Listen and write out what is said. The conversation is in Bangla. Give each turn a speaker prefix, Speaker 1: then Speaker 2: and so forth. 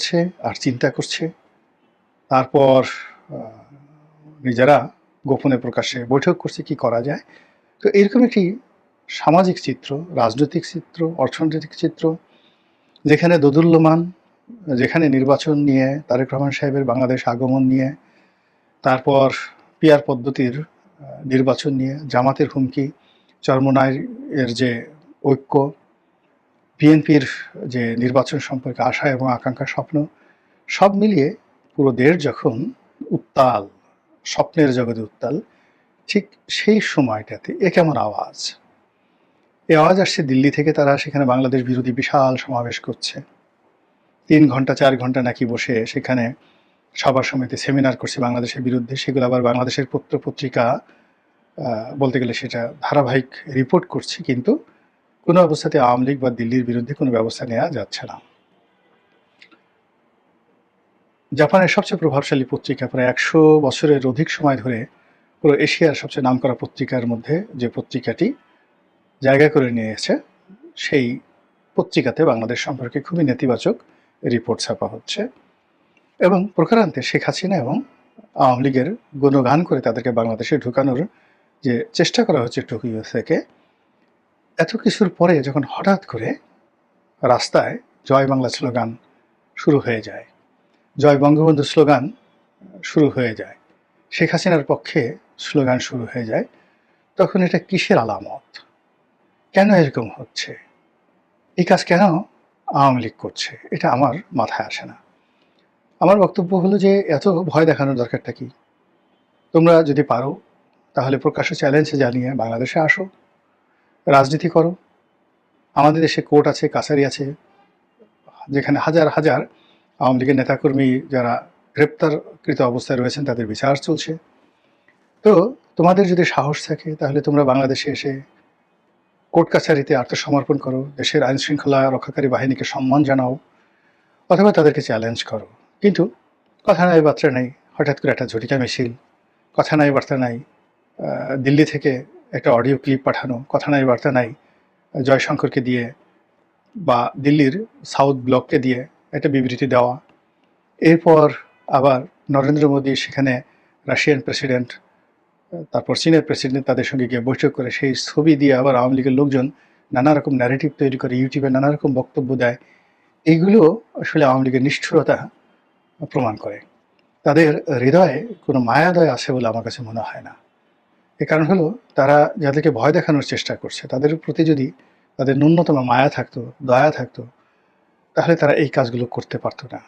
Speaker 1: করছে আর চিন্তা করছে। তারপর নিজেরা গোপনে প্রকাশ্যে বৈঠক করছে কি করা যায়। তো এরকম একটি সামাজিক চিত্র, রাজনৈতিক চিত্র, অর্থনৈতিক চিত্র, যেখানে দোদুল্যমান, যেখানে নির্বাচন নিয়ে তারেক রহমান সাহেবের বাংলাদেশ আগমন নিয়ে, তারপর পিআর পদ্ধতির নির্বাচন নিয়ে, জামাতের হুমকি, চরমোনাইয়ের যে ঐক্য, বিএনপির যে নির্বাচন সম্পর্কে আশা এবং আকাঙ্ক্ষা, স্বপ্ন, সব মিলিয়ে পুরো দেশ যখন উত্তাল, স্বপ্নের জগতে উত্তাল, ঠিক সেই সময়টাতে এ কেমন আওয়াজ? এই আওয়াজ আসছে দিল্লি থেকে। তারা সেখানে বাংলাদেশ বিরোধী বিশাল সমাবেশ করছে। 3 ঘন্টা 4 ঘন্টা নাকি বসে সেখানে সভা সমিতি সেমিনার করছে বাংলাদেশের বিরুদ্ধে। সেগুলো আবার বাংলাদেশের পত্র পত্রিকা বলতে গেলে সেটা ধারাবাহিক রিপোর্ট করছে, কিন্তু কোনো অবস্থাতে আওয়ামী লীগ বা দিল্লির বিরুদ্ধে কোনো ব্যবস্থা নেওয়া যাচ্ছে না। জাপানের সবচেয়ে প্রভাবশালী পত্রিকা, প্রায় 100 বছরের অধিক সময় ধরে পুরো এশিয়ার সবচেয়ে নামকরা পত্রিকার মধ্যে যে পত্রিকাটি জায়গা করে নিয়েছে, সেই পত্রিকাতে বাংলাদেশ সম্পর্কে খুবই নেতিবাচক রিপোর্ট ছাপা হচ্ছে এবং প্রকারান্তে শেখ হাসিনা এবং আওয়ামী লীগের গুণগান করে তাদেরকে বাংলাদেশে ঢুকানোর যে চেষ্টা করা হচ্ছে টোকিও থেকে। এত কিছুর পরে যখন হঠাৎ করে রাস্তায় জয় বাংলা স্লোগান শুরু হয়ে যায়, জয় বঙ্গবন্ধু স্লোগান শুরু হয়ে যায়, শেখ হাসিনার পক্ষে স্লোগান শুরু হয়ে যায়, তখন এটা কিসের আলামত? কেন এরকম হচ্ছে? এই কাজ কেন আওয়ামী লীগ করছে? এটা আমার মাথায় আসে না। আমার বক্তব্য হলো যে এত ভয় দেখানোর দরকারটা কি? তোমরা যদি পারো তাহলে প্রকাশ্য চ্যালেঞ্জ জানিয়ে বাংলাদেশে আসো, রাজনীতি করো। আমাদের দেশে কোর্ট আছে, কাছারি আছে, যেখানে হাজার হাজার আওয়ামী লীগের নেতাকর্মী যারা গ্রেপ্তারকৃত অবস্থায় রয়েছেন তাদের বিচার চলছে। তো তোমাদের যদি সাহস থাকে তাহলে তোমরা বাংলাদেশে এসে কোর্ট কাছারিতে আত্মসমর্পণ করো, দেশের আইন শৃঙ্খলা রক্ষাকারী বাহিনীকে সম্মান জানাও, অথবা তাদেরকে চ্যালেঞ্জ করো। কিন্তু কথা নাই বার্তা নাই, হঠাৎ করে একটা ঝটিকা মিছিল, কথা নাই বার্তা নাই দিল্লি থেকে একটা অডিও ক্লিপ পাঠানো, কথা নাই বার্তা নাই জয়শঙ্করকে দিয়ে বা দিল্লির সাউথ ব্লককে দিয়ে একটা বিবৃতি দেওয়া, এরপর আবার নরেন্দ্র মোদী সেখানে রাশিয়ান প্রেসিডেন্ট, তারপর চীনের প্রেসিডেন্ট তাদের সঙ্গে গিয়ে বৈঠক করে সেই ছবি দিয়ে আবার আওয়ামী লীগের লোকজন নানা রকম ন্যারেটিভ তৈরি করে, ইউটিউবে নানা রকম বক্তব্য দেয়। এইগুলো আসলে আওয়ামী লীগের নিষ্ঠুরতা প্রমাণ করে। তাদের হৃদয়ে কোনো মায়াদয় আছে বলে আমার কাছে মনে হয় না। এর কারণ হলো তারা যাদেরকে ভয় দেখানোর চেষ্টা করছে তাদের প্রতি যদি তাদের ন্যূনতম মায়া থাকতো, দয়া থাকতো, তাহলে তারা এই কাজগুলো করতে পারতো না।